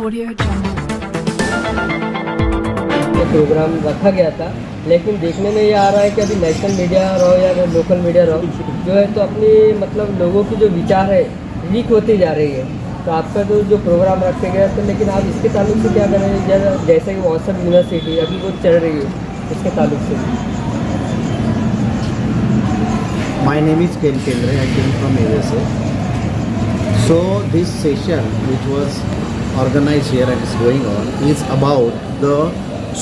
Audio Jungle. ये programme रखा गया था, लेकिन देखने में ये आ रहा है कि अभी नेशनल मीडिया रहो या लोकल मीडिया रहो, जो है तो अपनी मतलब लोगों की जो विचार है लीक होती जा रही है। तो आपका जो प्रोग्राम रखे गया था, लेकिन आप इसके ताल्लुक से क्या करें, जैसे कि व्हाट्सएप यूनिवर्सिटी अभी वो चल रही है, इसके ताल्लुक से? My name is Ken Kendre. I came from USA. So this session, which was organized here and is going on, is about the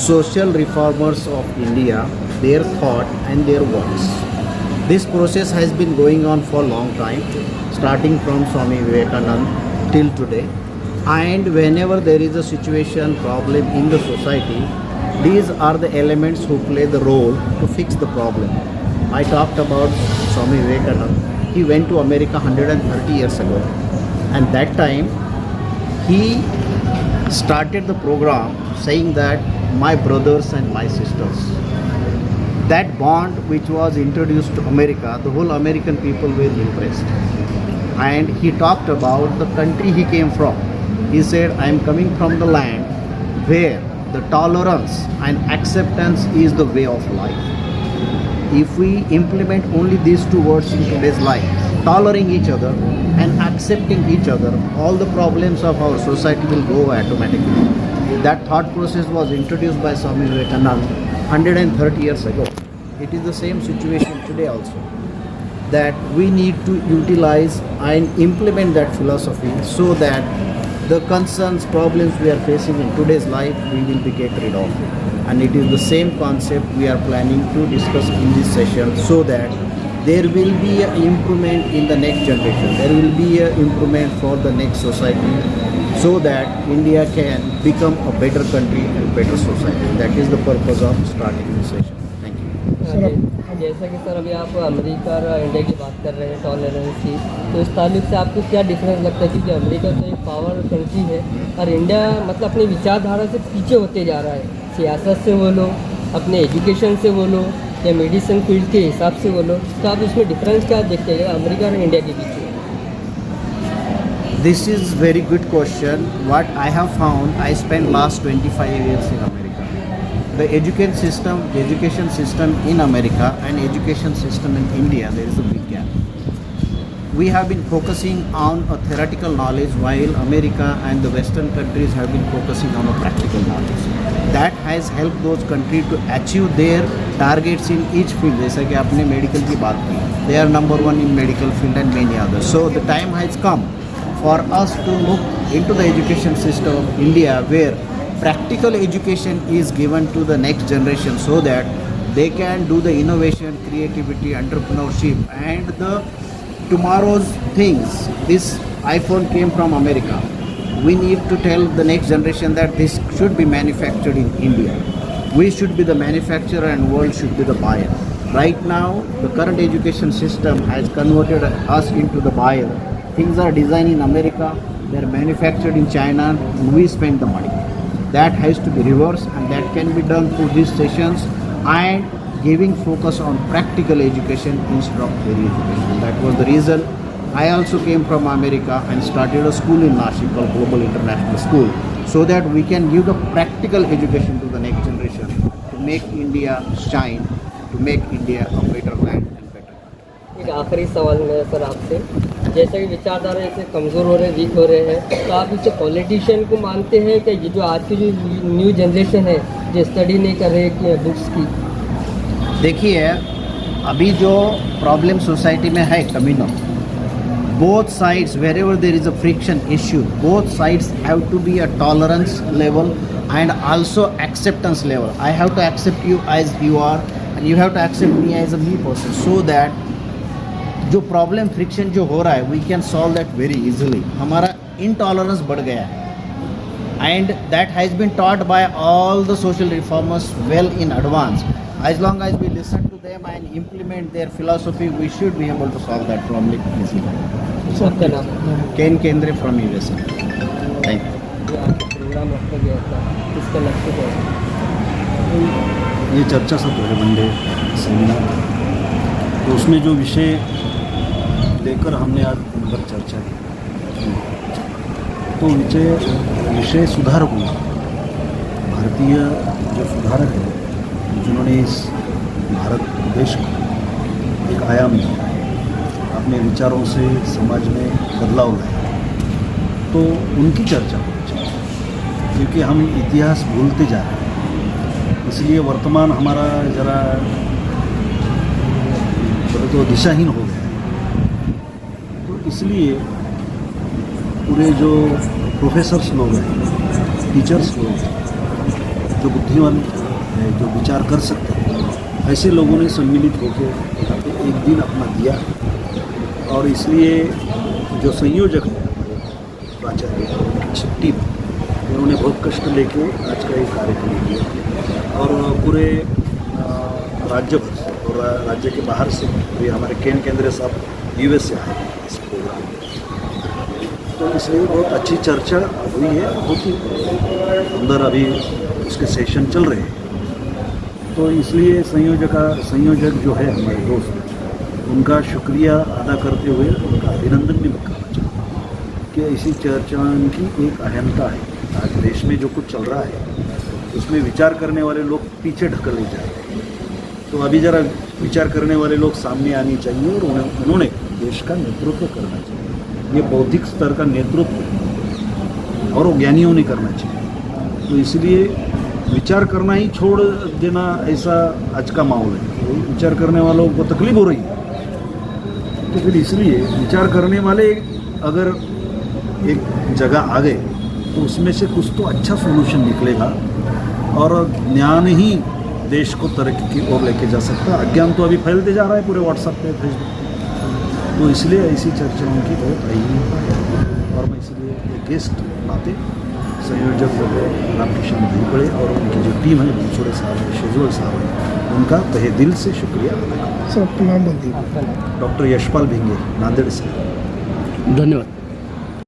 social reformers of India, their thought and their works. This process has been going on for a long time, starting from Swami Vivekananda till today. And whenever there is a situation, problem in the society, these are the elements who play the role to fix the problem. I talked about Swami Vivekananda. He went to America 130 years ago, and that time he started the program saying that my brothers and my sisters. That bond which was introduced to America, the whole American people were impressed. And he talked about the country he came from. He said, I am coming from the land where the tolerance and acceptance is the way of life. If we implement only these two words in today's life, tolerating each other and accepting each other, all the problems of our society will go automatically. That thought process was introduced by Swami Vivekananda 130 years ago. It is the same situation today also, that we need to utilize and implement that philosophy so that the concerns, problems we are facing in today's life, we will be get rid of. And it is the same concept we are planning to discuss in this session, so that there will be an improvement in the next generation. There will be an improvement for the next society, so that India can become a better country and better society. That is the purpose of starting this session. Thank you. जैसा कि sir अभी आप America और India की बात कर रहे हैं टॉलरेंस की, तो इस ताल्लुक से आपको क्या डिफरेंस लगता है? क्योंकि अमेरिका तो एक पावर कंट्री है और इंडिया मतलब अपनी विचारधारा से पीछे होते जा रहा है। सियासत से बोलो, अपने एजुकेशन से बोलो, या मेडिसिन फील्ड के हिसाब से बोलो, तो आप इसमें डिफरेंस क्या देखते हैं अमेरिका और इंडिया के बीच? This is very good question. What I have found, I spent last 25 years in America. The education system in America and education system in India, there is a big gap. We have been focusing on a theoretical knowledge, while America and the Western countries have been focusing on a practical knowledge. That has helped those countries to achieve their targets in each field. जैसा कि आपने medical की बात की, they are number one in medical field and many others. So the time has come for us to look into the education system of India, where practical education is given to the next generation, so that they can do the innovation, creativity, entrepreneurship, and the tomorrow's things. This iPhone came from America. We need to tell the next generation that this should be manufactured in India. We should be the manufacturer and world should be the buyer. Right now, the current education system has converted us into the buyer. Things are designed in America, they are manufactured in China, and we spend the money. That has to be reversed, and that can be done through these sessions and giving focus on practical education instead of theory education. That was the reason I also came from America and started a school in Nashik called Global International School, so that we can give the practical education to the next generation to make India shine, to make India a better land and better country. एक आखिरी सवाल मेरा sir आपसे, जैसे कि विचारधारा ऐसे कमज़ोर हो रहे हैं, वीक हो रहे हैं, तो आप इसे पॉलिटिशियन को मानते हैं कि ये जो आज की जो न्यू जनरेशन है जो स्टडी नहीं कर रहे कि बुक्स की? देखिए, अभी जो प्रॉब्लम सोसाइटी में है communal, both sides, wherever there is a friction issue, both sides have to be a tolerance level and also acceptance level. I have to accept you as you are and you have to accept me as a me person, so that जो problem friction जो हो रहा है, we can solve that very easily. हमारा intolerance बढ़ गया है and that has been taught by all the social reformers well in advance. As long as we listen to them and implement their philosophy, we should be able to solve that problem easily. आपका नाम? Ken Kendre from USA. Thank you. जो आपका programme रखा गया था, इसका लक्ष्य क्या है? ये चर्चा सत्र है, वनडे सेमिनार, तो उसमें जो विषय लेकर हमने आज दिन भर चर्चा की, तो विषय सुधारक हुआ। भारतीय जो सुधारक हैं जिन्होंने इस भारत देश को एक आयाम दिया, अपने विचारों से समाज में बदलाव लाया, तो उनकी चर्चा होनी चाहिए, क्योंकि हम इतिहास भूलते जा रहे हैं। इसलिए वर्तमान हमारा ज़रा तो दिशाहीन हो गया है। तो इसलिए पूरे जो प्रोफेसर्स लोग हैं, टीचर्स लोग हैं, जो बुद्धिमान हैं, जो विचार कर सकते हैं, ऐसे लोगों ने सम्मिलित होकर एक दिन अपना दिया। और इसलिए जो संयोजक हैं प्राचार्य टीम, उन्होंने बहुत कष्ट लेके आज का ये कार्यक्रम किया। और पूरे राज्य भर से और राज्य के बाहर से भी हमारे केंद्रीय साहब यूएस से आए इस प्रोग्राम में। तो इसलिए बहुत अच्छी चर्चा हुई है, होती अंदर अभी उसके सेशन चल रहे हैं। तो इसलिए संयोजक जो है हमारे दोस्त, उनका शुक्रिया अदा करते हुए उनका अभिनंदन भी करना चाहिए कि ऐसी चर्चा की एक अहमता है। आज देश में जो कुछ चल रहा है उसमें विचार करने वाले लोग पीछे ढकले जा रहे हैं। तो अभी ज़रा विचार करने वाले लोग सामने आने चाहिए और उन्होंने देश का नेतृत्व करना चाहिए। ये बौद्धिक स्तर का नेतृत्व और ज्ञानियों ने करना चाहिए। तो इसलिए विचार करना ही छोड़ देना, ऐसा आज का माहौल है। विचार करने वालों को तकलीफ हो रही है, तो फिर इसलिए विचार करने वाले अगर एक जगह आ गए तो उसमें से कुछ तो अच्छा सोल्यूशन निकलेगा और ज्ञान ही देश को तरक्की की ओर लेके जा सकता है। अज्ञान तो अभी फैलते जा रहा है पूरे व्हाट्सएप पे, फेसबुक पे। तो इसलिए ऐसी चर्चाओं की बहुत अहमियत है। और मैं इसलिए एक गेस्ट लाते संयोजक जो है रामकिशन भीपड़े और उनकी जो टीम है, मंसूरे साहब, शेजुअल साहब है, उनका तहे दिल से शुक्रिया अदा करता हूं। सर आपका नाम बोल दीजिए। डॉक्टर यशपाल भिंगे, नांदेड़ से। धन्यवाद।